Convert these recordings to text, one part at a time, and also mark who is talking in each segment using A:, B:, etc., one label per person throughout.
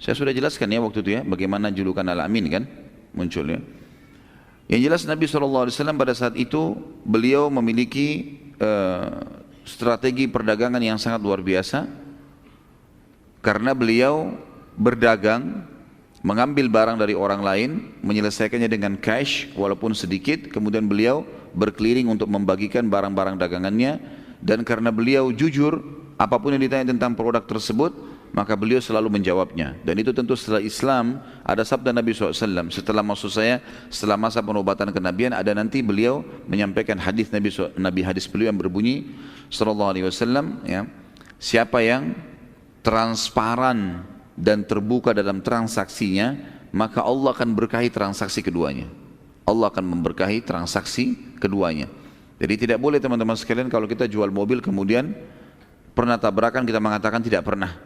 A: Saya sudah jelaskan ya waktu itu ya, bagaimana julukan Al-Amin kan munculnya. Yang jelas Nabi SAW pada saat itu beliau memiliki strategi perdagangan yang sangat luar biasa, karena beliau berdagang, mengambil barang dari orang lain, menyelesaikannya dengan cash walaupun sedikit, kemudian beliau berkeliling untuk membagikan barang-barang dagangannya. Dan karena beliau jujur, apapun yang ditanya tentang produk tersebut, maka beliau selalu menjawabnya. Dan itu tentu setelah Islam, ada sabda Nabi SAW, setelah masa penobatan kenabian, ada nanti beliau menyampaikan hadis Nabi hadis beliau yang berbunyi SAW, ya, siapa yang transparan dan terbuka dalam transaksinya, maka Allah akan berkahi transaksi keduanya. Allah akan memberkahi transaksi keduanya. Jadi tidak boleh teman-teman sekalian kalau kita jual mobil kemudian pernah tabrakan kita mengatakan tidak pernah,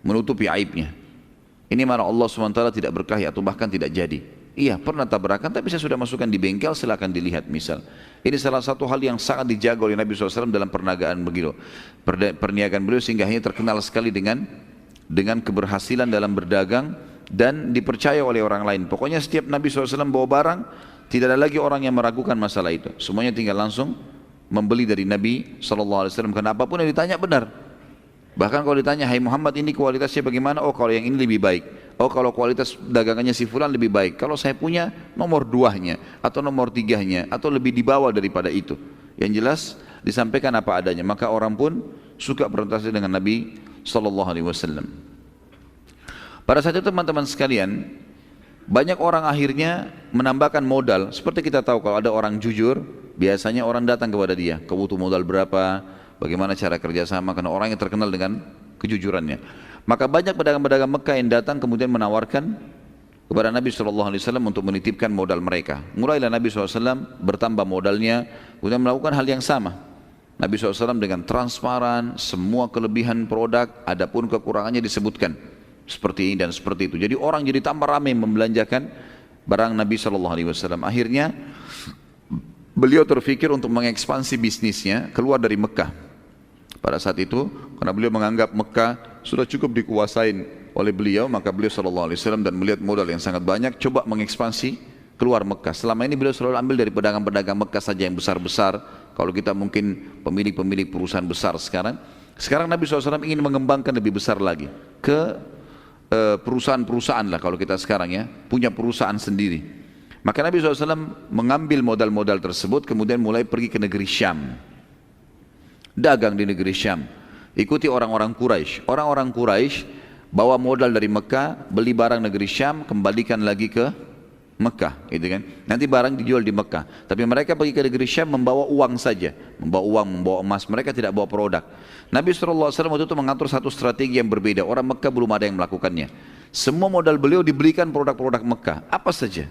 A: menutupi aibnya. Ini malah Allah SWT tidak berkahi atau bahkan tidak jadi. Iya pernah tabrakan tapi saya sudah masukkan di bengkel, silakan dilihat misal. Ini salah satu hal yang sangat dijaga oleh Nabi SAW dalam perniagaan beliau, sehingga hanya terkenal sekali dengan keberhasilan dalam berdagang dan dipercaya oleh orang lain. Pokoknya setiap Nabi SAW bawa barang, tidak ada lagi orang yang meragukan masalah itu. Semuanya tinggal langsung membeli dari Nabi SAW. Karena apapun yang ditanya benar. Bahkan kalau ditanya, hai Muhammad ini kualitasnya bagaimana? Oh kalau yang ini lebih baik. Oh kalau kualitas dagangannya si fulan lebih baik. Kalau saya punya nomor 2-nya atau nomor 3-nya atau lebih di bawah daripada itu. Yang jelas disampaikan apa adanya. Maka orang pun suka berinteraksi dengan Nabi SAW. Pada saat itu teman-teman sekalian, banyak orang akhirnya menambahkan modal. Seperti kita tahu kalau ada orang jujur, biasanya orang datang kepada dia, kau butuh modal berapa, bagaimana cara kerjasama, karena orang yang terkenal dengan kejujurannya. Maka banyak pedagang-pedagang Mekah yang datang kemudian menawarkan kepada Nabi SAW untuk menitipkan modal mereka. Mulailah Nabi SAW bertambah modalnya, kemudian melakukan hal yang sama. Nabi SAW dengan transparan, semua kelebihan produk, adapun kekurangannya disebutkan. Seperti ini dan seperti itu. Jadi orang jadi tambah ramai membelanjakan barang Nabi SAW. Akhirnya beliau terfikir untuk mengekspansi bisnisnya keluar dari Mekah. Pada saat itu, karena beliau menganggap Mekah sudah cukup dikuasain oleh beliau, maka beliau SAW dan melihat modal yang sangat banyak, coba mengekspansi keluar Mekah. Selama ini beliau selalu ambil dari pedagang-pedagang Mekah saja yang besar-besar. Kalau kita mungkin pemilik-pemilik perusahaan besar sekarang Nabi SAW ingin mengembangkan lebih besar lagi ke perusahaan-perusahaan lah kalau kita sekarang ya, punya perusahaan sendiri. Maka Nabi SAW mengambil modal-modal tersebut kemudian mulai pergi ke negeri Syam, dagang di negeri Syam, ikuti orang-orang Quraisy. Orang-orang Quraisy bawa modal dari Mekah, beli barang negeri Syam, kembalikan lagi ke Mekah, gitu kan. Nanti barang dijual di Mekah, tapi mereka pergi ke negeri Syam membawa uang saja, membawa emas, mereka tidak bawa produk. Nabi SAW waktu itu mengatur satu strategi yang berbeda. Orang Mekah belum ada yang melakukannya. Semua modal beliau dibelikan produk-produk Mekah, apa saja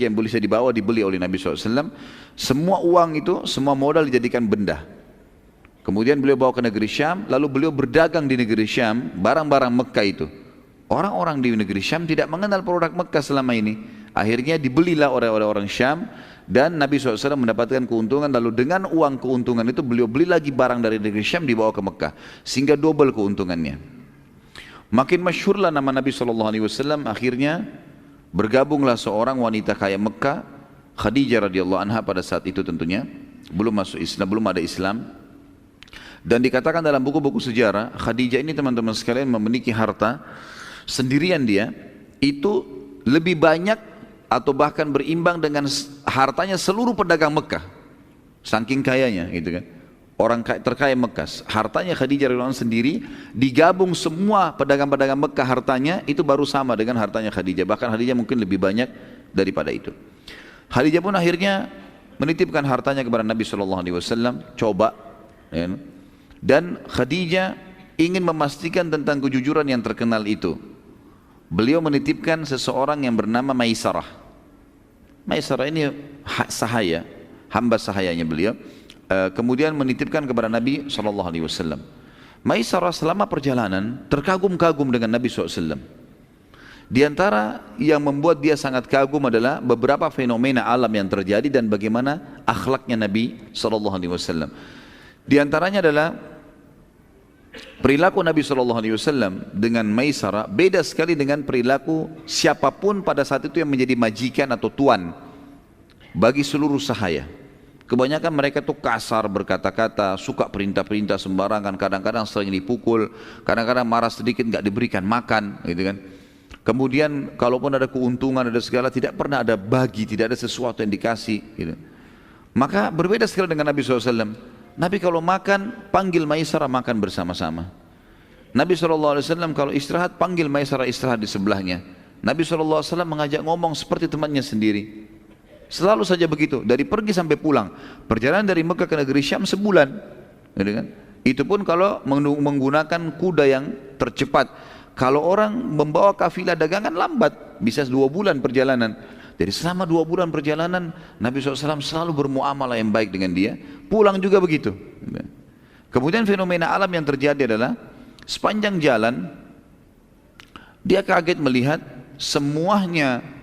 A: yang bisa dibawa dibeli oleh Nabi SAW. Semua uang itu, semua modal dijadikan benda. Kemudian beliau bawa ke negeri Syam, lalu beliau berdagang di negeri Syam, barang-barang Mekah itu. Orang-orang di negeri Syam tidak mengenal produk Mekah selama ini. Akhirnya dibelilah oleh orang Syam, dan Nabi SAW mendapatkan keuntungan. Lalu dengan uang keuntungan itu beliau beli lagi barang dari negeri Syam dibawa ke Mekah, sehingga double keuntungannya. Makin masyhurlah nama Nabi SAW. Akhirnya bergabunglah seorang wanita kaya Mekah, Khadijah radhiyallahu anha. Pada saat itu tentunya belum masuk Islam, belum ada Islam. Dan dikatakan dalam buku-buku sejarah, Khadijah ini teman-teman sekalian memiliki harta sendirian, dia itu lebih banyak atau bahkan berimbang dengan hartanya seluruh pedagang Mekah, saking kayanya gitu kan. Orang terkaya Mekah, hartanya Khadijah radhiyallahu anha sendiri, digabung semua pedagang-pedagang Mekah hartanya itu baru sama dengan hartanya Khadijah, bahkan Khadijah mungkin lebih banyak daripada itu. Khadijah pun akhirnya menitipkan hartanya kepada Nabi SAW, coba ya. Dan Khadijah ingin memastikan tentang kejujuran yang terkenal itu. Beliau menitipkan seseorang yang bernama Maisarah. Maisarah ini sahaya, hamba sahayanya beliau. Kemudian menitipkan kepada Nabi SAW. Maisarah selama perjalanan terkagum-kagum dengan Nabi SAW. Di antara yang membuat dia sangat kagum adalah beberapa fenomena alam yang terjadi dan bagaimana akhlaknya Nabi SAW. Di antaranya adalah perilaku Nabi SAW dengan Maisarah beda sekali dengan perilaku siapapun pada saat itu yang menjadi majikan atau tuan bagi seluruh sahaya. Kebanyakan mereka tuh kasar berkata-kata, suka perintah-perintah sembarangan, kadang-kadang sering dipukul, kadang-kadang marah sedikit nggak diberikan makan, gitu kan. Kemudian kalaupun ada keuntungan, ada segala, tidak pernah ada bagi, tidak ada sesuatu yang dikasih, gitu. Maka berbeda sekali dengan Nabi SAW. Nabi kalau makan, panggil Maisarah makan bersama-sama. Nabi SAW kalau istirahat, panggil Maisarah istirahat di sebelahnya. Nabi SAW mengajak ngomong seperti temannya sendiri. Selalu saja begitu, dari pergi sampai pulang. Perjalanan dari Mekah ke negeri Syam sebulan, gitu kan? Itu pun kalau menggunakan kuda yang tercepat. Kalau orang membawa kafilah dagangan lambat, bisa 2 bulan perjalanan. Jadi selama 2 bulan perjalanan, Nabi SAW selalu bermuamalah yang baik dengan dia. Pulang juga begitu. Kemudian fenomena alam yang terjadi adalah sepanjang jalan dia kaget melihat semuanya.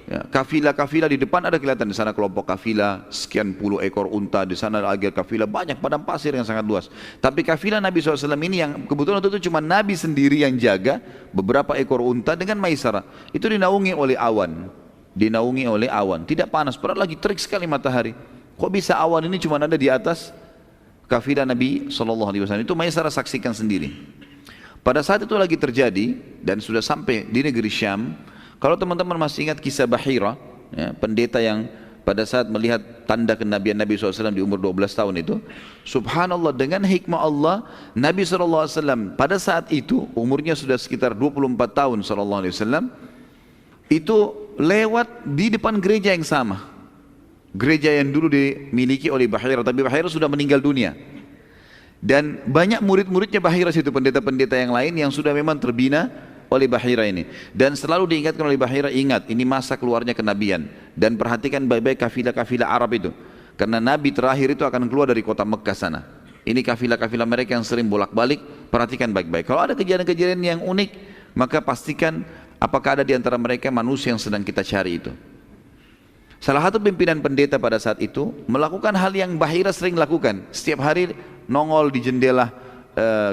A: Ya, kafilah-kafilah di depan ada kelihatan, di sana kelompok kafilah sekian puluh ekor unta, di sana lagi kafilah banyak padang pasir yang sangat luas. Tapi kafilah Nabi SAW ini yang kebetulan itu cuma Nabi sendiri yang jaga beberapa ekor unta dengan Maisarah. Itu dinaungi oleh awan, dinaungi oleh awan. Tidak panas, padahal lagi terik sekali matahari. Kok bisa awan ini cuma ada di atas kafilah Nabi SAW? Itu Maisarah saksikan sendiri. Pada saat itu lagi terjadi dan sudah sampai di negeri Syam. Kalau teman-teman masih ingat kisah Bahira, ya, pendeta yang pada saat melihat tanda kenabian Nabi SAW di umur 12 tahun itu, subhanallah dengan hikmah Allah, Nabi SAW pada saat itu umurnya sudah sekitar 24 tahun SAW, itu lewat di depan gereja yang sama. Gereja yang dulu dimiliki oleh Bahira, tapi Bahira sudah meninggal dunia. Dan banyak murid-muridnya Bahira situ, pendeta-pendeta yang lain yang sudah memang terbina oleh Bahira ini. Dan selalu diingatkan oleh Bahira, ingat ini masa keluarnya kenabian. Dan perhatikan baik-baik kafilah-kafilah Arab itu. Karena Nabi terakhir itu akan keluar dari kota Mekah sana. Ini kafilah-kafilah mereka yang sering bolak-balik, perhatikan baik-baik. Kalau ada kejadian-kejadian yang unik, maka pastikan apakah ada di antara mereka manusia yang sedang kita cari itu. Salah satu pimpinan pendeta pada saat itu melakukan hal yang Bahira sering lakukan. Setiap hari nongol di jendela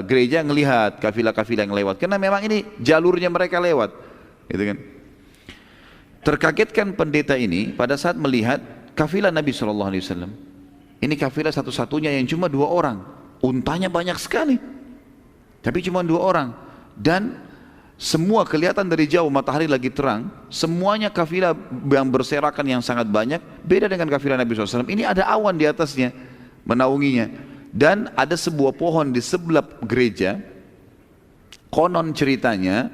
A: gereja ngelihat kafilah-kafilah yang lewat, karena memang ini jalurnya mereka lewat, gitu kan. Terkagetkan pendeta ini pada saat melihat kafilah Nabi SAW. Ini kafilah satu-satunya yang cuma 2 orang, untanya banyak sekali, tapi cuma 2 orang, dan semua kelihatan dari jauh, matahari lagi terang, semuanya kafilah yang berserakan yang sangat banyak, beda dengan kafilah Nabi SAW. Ini ada awan di atasnya menaunginya. Dan ada sebuah pohon di sebelah gereja. Konon ceritanya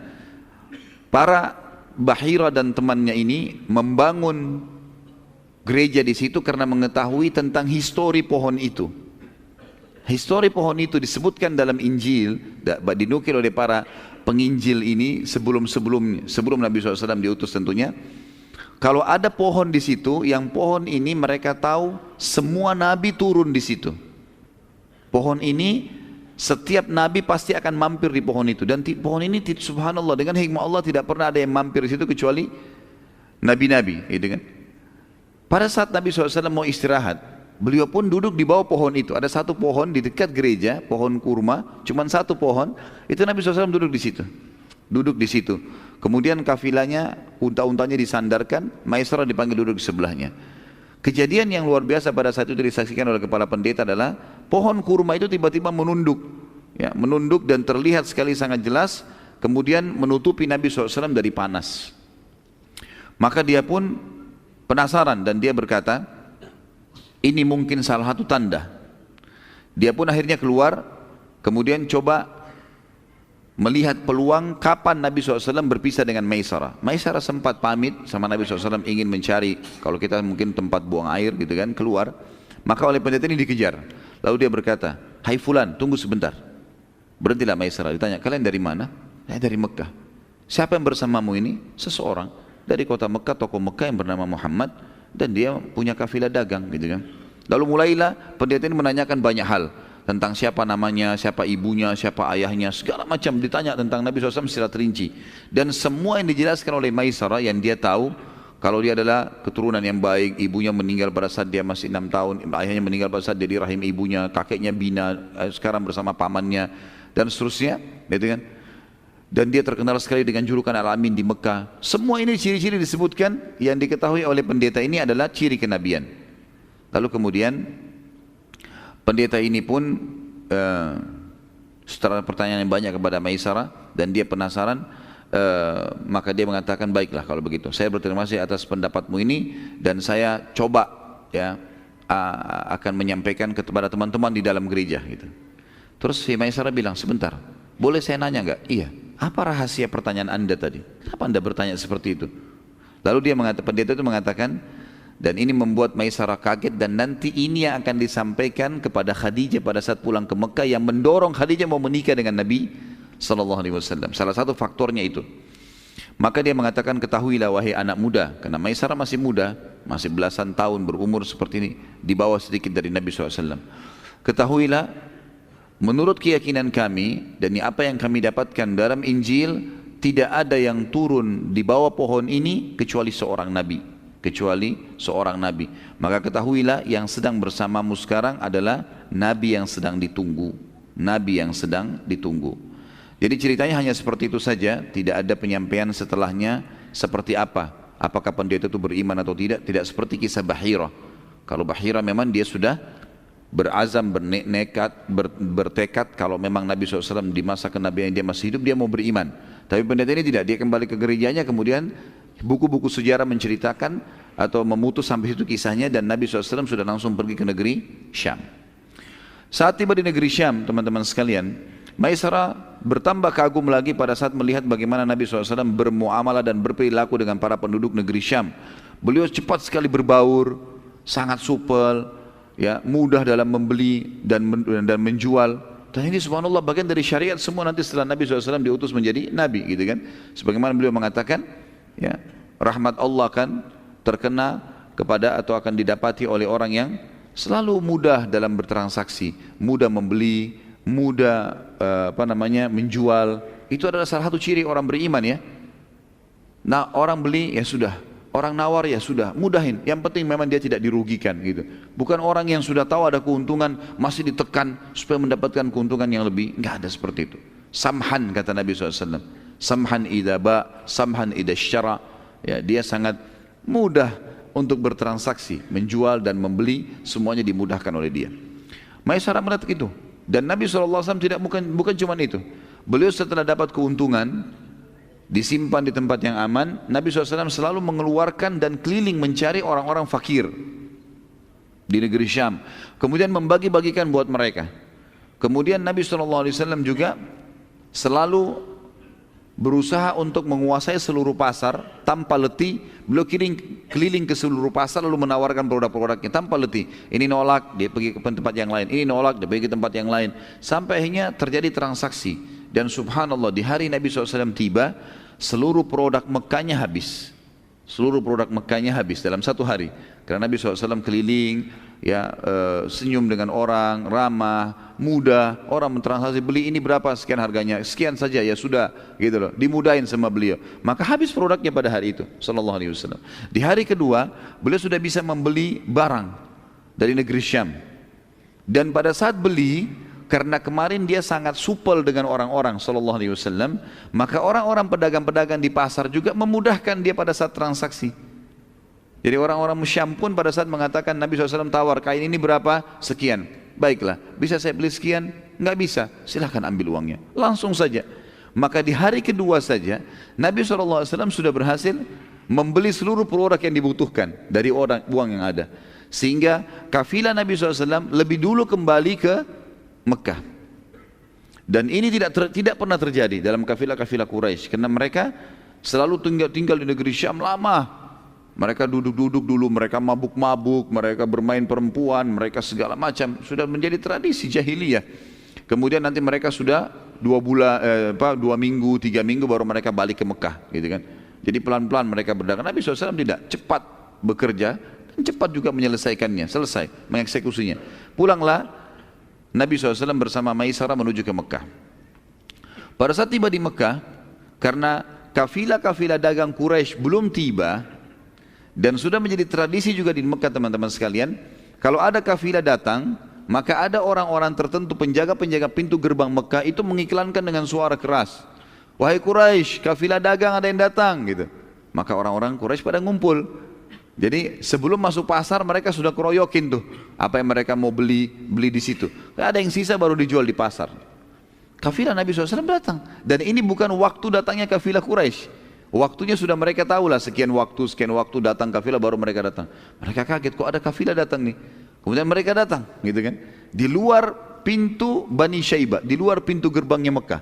A: para Bahira dan temannya ini membangun gereja di situ karena mengetahui tentang histori pohon itu. Histori pohon itu disebutkan dalam Injil, dinukil oleh para penginjil ini sebelum Nabi SAW diutus tentunya. Kalau ada pohon di situ, yang pohon ini mereka tahu semua nabi turun di situ. Pohon ini setiap nabi pasti akan mampir di pohon itu, dan pohon ini subhanallah dengan hikmah Allah tidak pernah ada yang mampir di situ kecuali nabi-nabi, gitu kan. Pada saat Nabi SAW mau istirahat, beliau pun duduk di bawah pohon itu. Ada satu pohon di dekat gereja, pohon kurma, cuma satu pohon. Itu Nabi SAW duduk di situ, duduk di situ. Kemudian kafilahnya, unta-untanya disandarkan, Maisarah dipanggil duduk di sebelahnya. Kejadian yang luar biasa pada saat itu disaksikan oleh kepala pendeta adalah pohon kurma itu tiba-tiba menunduk, ya, menunduk dan terlihat sekali sangat jelas, kemudian menutupi Nabi SAW dari panas. Maka dia pun penasaran dan dia berkata, ini mungkin salah satu tanda. Dia pun akhirnya keluar, kemudian coba melihat peluang kapan Nabi SAW berpisah dengan Maisarah. Maisarah sempat pamit sama Nabi SAW ingin mencari, kalau kita mungkin tempat buang air gitu kan, keluar. Maka oleh pendeta ini dikejar. Lalu dia berkata, hai fulan, tunggu sebentar. Berhentilah Maisarah. Ditanya, kalian dari mana? Dari Mekah. Siapa yang bersamamu ini? Seseorang dari kota Mekah, tokoh Mekah yang bernama Muhammad, dan dia punya kafilah dagang gitu kan. Lalu mulailah pendeta ini menanyakan banyak hal tentang siapa namanya, siapa ibunya, siapa ayahnya, segala macam ditanya tentang Nabi SAW secara terinci. Dan semua yang dijelaskan oleh Maisarah yang dia tahu, kalau dia adalah keturunan yang baik, ibunya meninggal pada saat dia masih 6 tahun, ayahnya meninggal pada saat dia di rahim ibunya, kakeknya bina, sekarang bersama pamannya, dan seterusnya, gitu kan. Dan dia terkenal sekali dengan julukan Al-Amin di Mekah. Semua ini ciri-ciri disebutkan yang diketahui oleh pendeta ini adalah ciri kenabian. Lalu kemudian pendeta ini pun setelah pertanyaan yang banyak kepada Maisarah dan dia penasaran, maka dia mengatakan, baiklah kalau begitu, saya berterima kasih atas pendapatmu ini dan saya coba ya akan menyampaikan kepada teman-teman di dalam gereja gitu. Terus si Maisarah bilang, sebentar, boleh saya nanya enggak? Iya. Apa rahasia pertanyaan Anda tadi? Kenapa Anda bertanya seperti itu? Lalu dia mengatakan, pendeta itu mengatakan, dan ini membuat Maisarah kaget, dan nanti ini yang akan disampaikan kepada Khadijah pada saat pulang ke Mekah yang mendorong Khadijah mau menikah dengan Nabi SAW. Salah satu faktornya itu. Maka dia mengatakan, ketahuilah wahai anak muda, karena Maisarah masih muda, masih belasan tahun berumur seperti ini, di bawah sedikit dari Nabi SAW. Ketahuilah, menurut keyakinan kami dan apa yang kami dapatkan dalam Injil, tidak ada yang turun di bawah pohon ini kecuali seorang nabi, Maka ketahuilah yang sedang bersamamu sekarang adalah nabi yang sedang ditunggu. Jadi ceritanya hanya seperti itu saja, tidak ada penyampaian setelahnya seperti apa. Apakah pendeta itu beriman atau tidak? Tidak seperti kisah Bahirah. Kalau Bahirah memang dia sudah berazam, bertekad kalau memang Nabi SAW di masa kenabian dia masih hidup, dia mau beriman. Tapi pendeta ini tidak, dia kembali ke gerejanya, kemudian buku-buku sejarah menceritakan atau memutus sampai situ kisahnya, dan Nabi SAW sudah langsung pergi ke negeri Syam. Saat tiba di negeri Syam, teman-teman sekalian, Maisarah bertambah kagum lagi pada saat melihat bagaimana Nabi SAW bermuamalah dan berperilaku dengan para penduduk negeri Syam. Beliau cepat sekali berbaur, sangat supel, ya, mudah dalam membeli dan menjual. Dan ini subhanallah bagian dari syariat semua nanti setelah Nabi SAW diutus menjadi Nabi gitu kan. Sebagaimana beliau mengatakan, ya, rahmat Allah akan terkena kepada atau akan didapati oleh orang yang selalu mudah dalam bertransaksi, mudah membeli, mudah menjual. Itu adalah salah satu ciri orang beriman ya. Nah, orang beli ya sudah, orang nawar ya sudah, mudahin. Yang penting memang dia tidak dirugikan gitu. Bukan orang yang sudah tahu ada keuntungan masih ditekan supaya mendapatkan keuntungan yang lebih. Enggak ada seperti itu. Samhan kata Nabi SAW. Samhan idza ba, samhan idza syara. Ya, dia sangat mudah untuk bertransaksi, menjual dan membeli, semuanya dimudahkan oleh dia. Maisarah melihat itu. Dan Nabi SAW tidak bukan cuma itu. Beliau setelah dapat keuntungan, disimpan di tempat yang aman, Nabi SAW selalu mengeluarkan dan keliling mencari orang-orang fakir di negeri Syam, kemudian membagi-bagikan buat mereka. Kemudian Nabi SAW juga selalu berusaha untuk menguasai seluruh pasar tanpa letih. Beliau keliling ke seluruh pasar lalu menawarkan produk-produknya tanpa letih. Ini nolak, dia pergi ke tempat yang lain. Ini nolak, dia pergi ke tempat yang lain. Sampai akhirnya terjadi transaksi. Dan subhanallah, di hari Nabi SAW tiba, seluruh produk Mekkahnya habis. Seluruh produk Mekkahnya habis dalam satu hari. Karena Nabi SAW keliling, ya, senyum dengan orang, ramah, mudah. Orang mentransaksi, beli ini berapa, sekian harganya, sekian saja, ya sudah, gitu loh. Dimudahin sama beliau. Maka habis produknya pada hari itu, sallallahu alaihi wasallam. Di hari kedua, beliau sudah bisa membeli barang dari negeri Syam. Dan pada saat beli, karena kemarin dia sangat supel dengan orang-orang sallallahu alaihi wasallam, maka orang-orang pedagang-pedagang di pasar juga memudahkan dia pada saat transaksi. Jadi orang-orang Syam pun pada saat mengatakan Nabi SAW tawar, kain ini berapa? Sekian. Baiklah, bisa saya beli sekian? Enggak bisa, silahkan ambil uangnya. Langsung saja. Maka di hari kedua saja Nabi SAW sudah berhasil membeli seluruh produk yang dibutuhkan dari uang yang ada. Sehingga kafilah Nabi SAW lebih dulu kembali ke Mekah. Dan ini tidak pernah terjadi dalam kafilah-kafilah Quraisy, karena mereka selalu tinggal di negeri Syam lama. Mereka duduk-duduk dulu, mereka mabuk-mabuk, mereka bermain perempuan, mereka segala macam, sudah menjadi tradisi jahiliyah. Kemudian nanti mereka sudah 2 minggu, 3 minggu baru mereka balik ke Mekah, gitu kan. Jadi pelan-pelan mereka berdagang. Nabi SAW tidak, cepat bekerja dan cepat juga menyelesaikannya, selesai mengeksekusinya. Pulanglah Nabi SAW bersama Maisarah menuju ke Mekah. Pada saat tiba di Mekah, karena kafilah-kafilah dagang Quraisy belum tiba, dan sudah menjadi tradisi juga di Mekah teman-teman sekalian, kalau ada kafilah datang, maka ada orang-orang tertentu, penjaga-penjaga pintu gerbang Mekah itu mengiklankan dengan suara keras, wahai Quraisy, kafilah dagang ada yang datang gitu. Maka orang-orang Quraisy pada ngumpul. Jadi sebelum masuk pasar mereka sudah keroyokin tuh apa yang mereka mau beli di situ. Ada yang sisa baru dijual di pasar. Kafilah Nabi SAW datang, dan ini bukan waktu datangnya kafilah Quraisy. Waktunya sudah mereka tahu lah, sekian waktu datang kafilah, baru mereka datang. Mereka kaget, kok ada kafilah datang nih. Kemudian mereka datang, gitu kan? Di luar pintu Bani Syaibah, di luar pintu gerbangnya Mekah.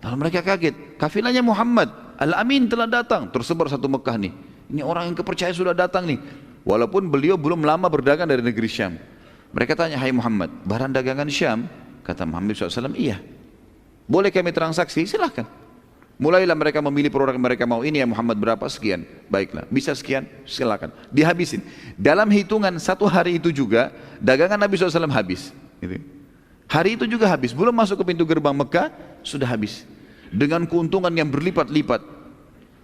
A: Lalu mereka kaget, kafilahnya Muhammad Al-Amin telah datang, tersebar satu Mekah nih. Ini orang yang kepercayaan sudah datang nih. Walaupun beliau belum lama berdagang dari negeri Syam. Mereka tanya, hai Muhammad, barang dagangan Syam? Kata Muhammad SAW, iya. Boleh kami transaksi? Silahkan. Mulailah mereka memilih produk yang mereka mau. Ini ya Muhammad berapa? Sekian. Baiklah, bisa sekian? Silahkan. Dihabisin. Dalam hitungan satu hari itu juga, dagangan Nabi SAW habis. Gitu. Hari itu juga habis. Belum masuk ke pintu gerbang Mekah, sudah habis. Dengan keuntungan yang berlipat-lipat.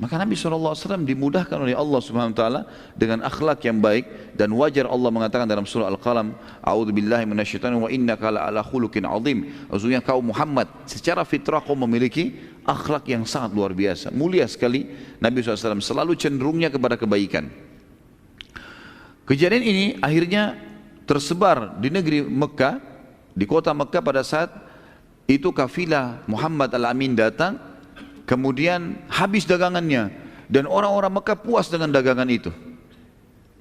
A: Maka Nabi SAW dimudahkan oleh Allah Subhanahu Wa Taala dengan akhlak yang baik, dan wajar Allah mengatakan dalam surah Al-Qalam, A'udzubillahi minasyaitonir wa innaka la'ala khuluqin 'adzim. Maksudnya kau Muhammad secara fitrah kau memiliki akhlak yang sangat luar biasa, mulia sekali. Nabi SAW selalu cenderungnya kepada kebaikan. Kejadian ini akhirnya tersebar di negeri Mekah, di kota Mekah. Pada saat itu kafilah Muhammad Al-Amin datang. Kemudian habis dagangannya, dan orang-orang Mekah puas dengan dagangan itu.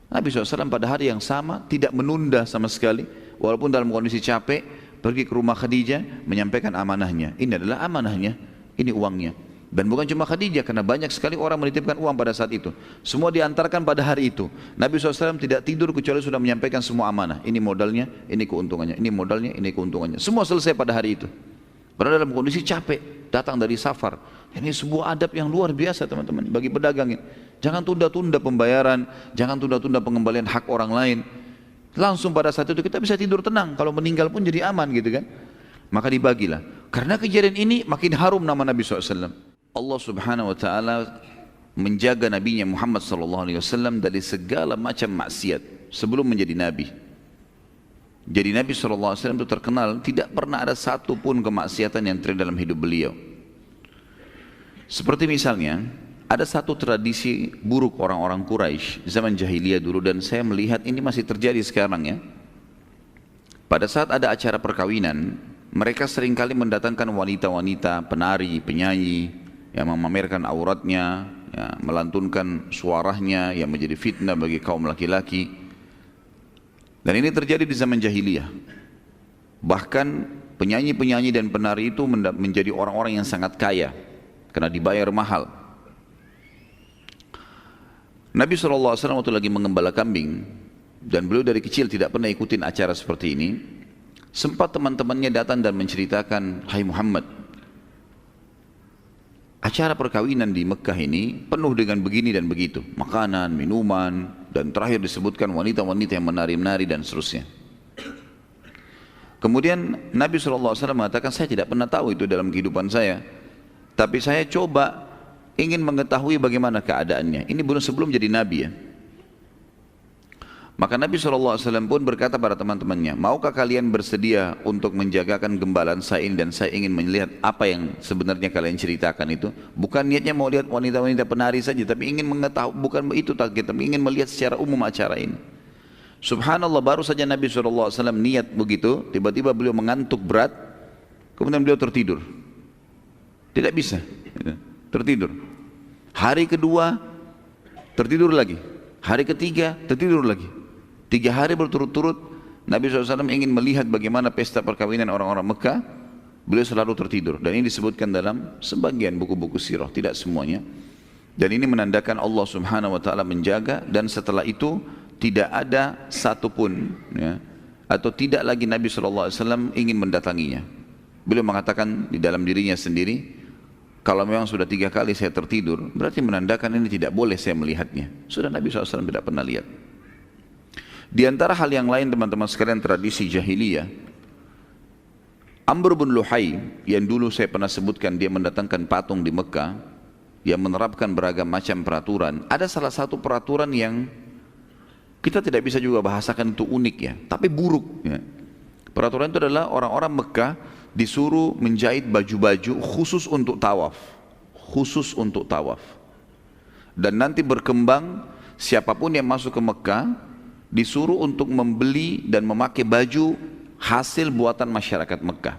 A: Nabi SAW pada hari yang sama tidak menunda sama sekali, walaupun dalam kondisi capek, pergi ke rumah Khadijah menyampaikan amanahnya. Ini adalah amanahnya, ini uangnya. Dan bukan cuma Khadijah, karena banyak sekali orang menitipkan uang pada saat itu. Semua diantarkan pada hari itu. Nabi SAW tidak tidur kecuali sudah menyampaikan semua amanah. Ini modalnya, ini keuntungannya, ini modalnya, ini keuntungannya. Semua selesai pada hari itu. Padahal dalam kondisi capek, datang dari safar. Ini sebuah adab yang luar biasa teman-teman bagi pedagang. Jangan tunda-tunda pembayaran, jangan tunda-tunda pengembalian hak orang lain. Langsung pada saat itu kita bisa tidur tenang, kalau meninggal pun jadi aman gitu kan. Maka dibagilah. Karena kejadian ini makin harum nama Nabi SAW. Allah Subhanahu Wa Taala menjaga nabinya Muhammad SAW dari segala macam maksiat sebelum menjadi nabi. Jadi Nabi SAW itu terkenal tidak pernah ada satu pun kemaksiatan yang terjadi dalam hidup beliau. Seperti misalnya, ada satu tradisi buruk orang-orang Quraisy zaman jahiliyah dulu, dan saya melihat ini masih terjadi sekarang ya. Pada saat ada acara perkawinan, mereka seringkali mendatangkan wanita-wanita, penari, penyanyi, yang memamerkan auratnya, ya, melantunkan suaranya yang menjadi fitnah bagi kaum laki-laki. Dan ini terjadi di zaman jahiliyah. Bahkan penyanyi-penyanyi dan penari itu menjadi orang-orang yang sangat kaya, karena dibayar mahal. Nabi SAW waktu lagi mengembala kambing, dan beliau dari kecil tidak pernah ikutin acara seperti ini. Sempat teman-temannya datang dan menceritakan, hai Muhammad, acara perkawinan di Mekah ini penuh dengan begini dan begitu, makanan, minuman, dan terakhir disebutkan wanita-wanita yang menari-menari dan seterusnya. Kemudian Nabi SAW mengatakan, saya tidak pernah tahu itu dalam kehidupan saya, tapi saya coba ingin mengetahui bagaimana keadaannya. Ini belum sebelum jadi Nabi ya. Maka Nabi SAW pun berkata pada teman-temannya, maukah kalian bersedia untuk menjagakan gembalaan saya ini, dan saya ingin melihat apa yang sebenarnya kalian ceritakan itu. Bukan niatnya mau lihat wanita-wanita penari saja, tapi ingin mengetahui, bukan itu target, tapi ingin melihat secara umum acara ini. Subhanallah, baru saja Nabi SAW niat begitu, tiba-tiba beliau mengantuk berat, kemudian beliau tertidur. Tidak bisa, tertidur. Hari kedua, tertidur lagi. Hari ketiga, tertidur lagi. 3 hari berturut-turut Nabi SAW ingin melihat bagaimana pesta perkawinan orang-orang Mekah. Beliau selalu tertidur, dan ini disebutkan dalam sebagian buku-buku sirah, tidak semuanya. Dan ini menandakan Allah Subhanahu Wa Taala menjaga, dan setelah itu tidak ada satupun ya, atau tidak lagi Nabi SAW ingin mendatanginya. Beliau mengatakan di dalam dirinya sendiri, kalau memang sudah 3 kali saya tertidur, berarti menandakan ini tidak boleh saya melihatnya. Sudah Nabi SAW tidak pernah lihat. Di antara hal yang lain teman-teman sekalian, tradisi jahiliyah, Amr bin Luhai yang dulu saya pernah sebutkan, dia mendatangkan patung di Mekah, dia menerapkan beragam macam peraturan. Ada salah satu peraturan yang kita tidak bisa juga bahasakan itu unik ya, tapi buruk ya. Peraturan itu adalah orang-orang Mekah disuruh menjahit baju-baju khusus untuk tawaf. Khusus untuk tawaf. Dan nanti berkembang, siapapun yang masuk ke Mekah disuruh untuk membeli dan memakai baju hasil buatan masyarakat Mekah.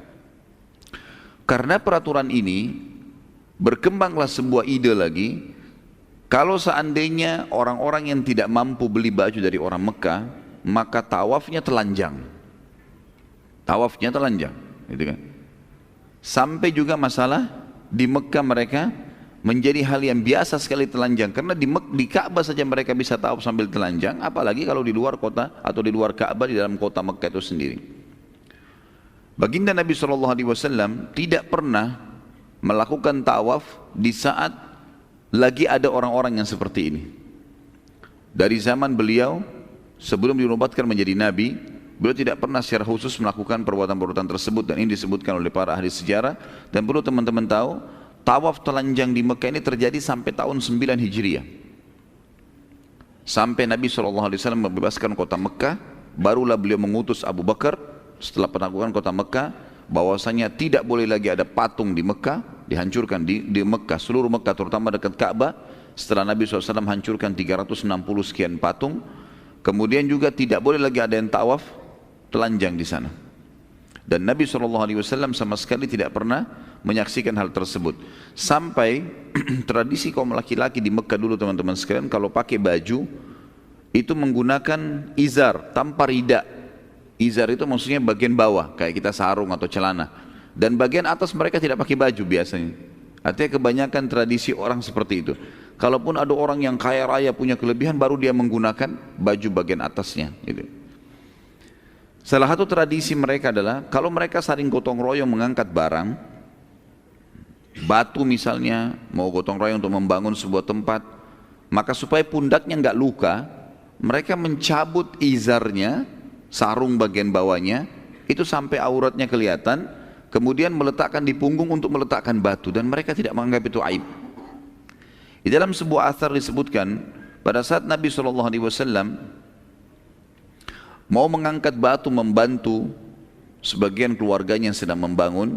A: Karena peraturan ini, berkembanglah sebuah ide lagi. Kalau seandainya orang-orang yang tidak mampu beli baju dari orang Mekah, maka tawafnya telanjang. Tawafnya telanjang, gitu kan? Sampai juga masalah di Mekah mereka menjadi hal yang biasa sekali telanjang, karena di Ka'bah saja mereka bisa tawaf sambil telanjang, apalagi kalau di luar kota atau di luar Ka'bah di dalam kota Mekah itu sendiri. Baginda Nabi SAW tidak pernah melakukan tawaf di saat lagi ada orang-orang yang seperti ini. Dari zaman beliau sebelum dinobatkan menjadi Nabi, beliau tidak pernah secara khusus melakukan perbuatan-perbuatan tersebut, dan ini disebutkan oleh para ahli sejarah. Dan perlu teman-teman tahu, tawaf telanjang di Mekah ini terjadi sampai tahun 9 Hijriah. Sampai Nabi SAW membebaskan kota Mekah, barulah beliau mengutus Abu Bakar setelah penaklukan kota Mekah, bahwasanya tidak boleh lagi ada patung di Mekah, dihancurkan di Mekah, seluruh Mekah terutama dekat Ka'bah. Setelah Nabi SAW hancurkan 360 sekian patung, kemudian juga tidak boleh lagi ada yang tawaf telanjang di sana. Dan Nabi SAW sama sekali tidak pernah menyaksikan hal tersebut. Sampai tradisi kaum laki-laki di Mekah dulu teman-teman sekalian, kalau pakai baju itu menggunakan izar tanpa rida. Izar itu maksudnya bagian bawah, kayak kita sarung atau celana. Dan bagian atas mereka tidak pakai baju biasanya. Artinya kebanyakan tradisi orang seperti itu. Kalaupun ada orang yang kaya raya punya kelebihan, baru dia menggunakan baju bagian atasnya, gitu. Salah satu tradisi mereka adalah kalau mereka saling gotong royong mengangkat barang, batu misalnya, mau gotong royong untuk membangun sebuah tempat, maka supaya pundaknya nggak luka, mereka mencabut izarnya, sarung bagian bawahnya, itu sampai auratnya kelihatan, kemudian meletakkan di punggung untuk meletakkan batu, dan mereka tidak menganggap itu aib. Di dalam sebuah athar disebutkan, pada saat Nabi SAW mau mengangkat batu membantu sebagian keluarganya yang sedang membangun,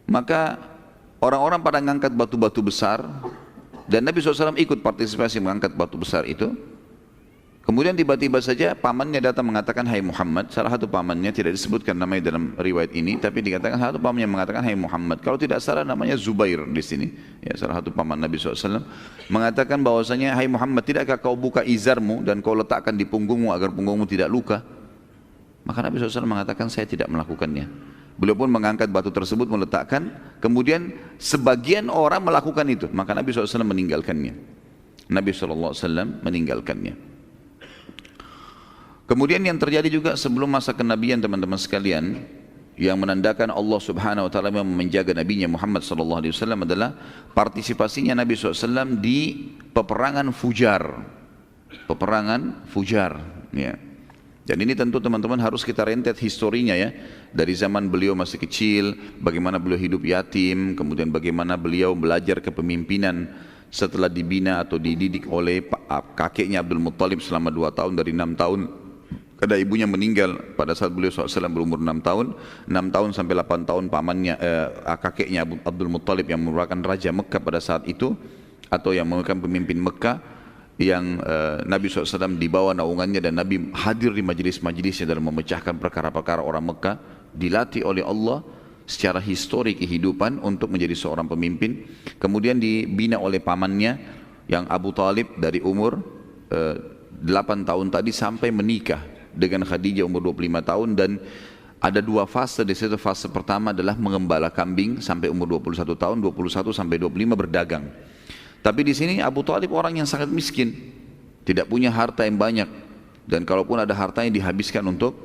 A: maka orang-orang pada mengangkat batu-batu besar, dan Nabi SAW ikut partisipasi mengangkat batu besar itu. Kemudian tiba-tiba saja pamannya datang mengatakan, "Hai Muhammad." Salah satu pamannya, tidak disebutkan namanya dalam riwayat ini, tapi dikatakan salah satu pamannya mengatakan, "Hai Muhammad." Kalau tidak salah namanya Zubair di sini. Ya, salah satu paman Nabi SAW mengatakan bahwasanya, "Hai Muhammad, tidakkah kau buka izarmu dan kau letakkan di punggungmu agar punggungmu tidak luka?" Maka Nabi SAW mengatakan, "Saya tidak melakukannya." Beliau pun mengangkat batu tersebut, meletakkan, kemudian sebagian orang melakukan itu, maka Nabi SAW meninggalkannya. Nabi SAW meninggalkannya. Kemudian yang terjadi juga sebelum masa kenabian teman-teman sekalian, yang menandakan Allah Subhanahu wa taala yang menjaga nabinya Muhammad sallallahu alaihi wasallam adalah partisipasinya Nabi SAW di peperangan Fujar. Peperangan Fujar, ya. Dan ini tentu teman-teman harus kita rentet historinya ya. Dari zaman beliau masih kecil, bagaimana beliau hidup yatim, kemudian bagaimana beliau belajar kepemimpinan setelah dibina atau dididik oleh kakeknya Abdul Muttalib selama 2 tahun dari 6 tahun. Karena ibunya meninggal pada saat beliau SAW berumur 6 tahun. 6 tahun sampai 8 tahun pamannya, kakeknya Abdul Muttalib yang merupakan Raja Mekah pada saat itu, atau yang merupakan pemimpin Mekah, yang Nabi SAW dibawa naungannya dan Nabi hadir di majelis-majelisnya dalam memecahkan perkara-perkara orang Mekah, dilatih oleh Allah secara histori kehidupan untuk menjadi seorang pemimpin. Kemudian dibina oleh pamannya yang Abu Talib dari umur 8 tahun tadi sampai menikah dengan Khadijah umur 25 tahun, dan ada 2 fase di situ. Fase pertama adalah mengembala kambing sampai umur 21 tahun, 21 sampai 25 berdagang. Tapi di sini Abu Talib orang yang sangat miskin, tidak punya harta yang banyak, dan kalaupun ada hartanya dihabiskan untuk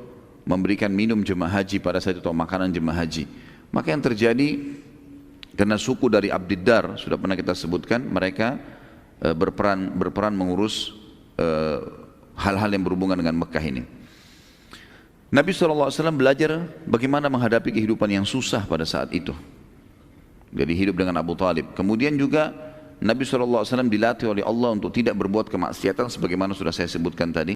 A: memberikan minum jemaah haji pada saat itu atau makanan jemaah haji. Maka yang terjadi, karena suku dari Abdiddar sudah pernah kita sebutkan, mereka berperan mengurus hal-hal yang berhubungan dengan Mekah ini. Nabi SAW belajar bagaimana menghadapi kehidupan yang susah pada saat itu. Jadi hidup dengan Abu Talib. Kemudian juga Nabi SAW dilatih oleh Allah untuk tidak berbuat kemaksiatan sebagaimana sudah saya sebutkan tadi.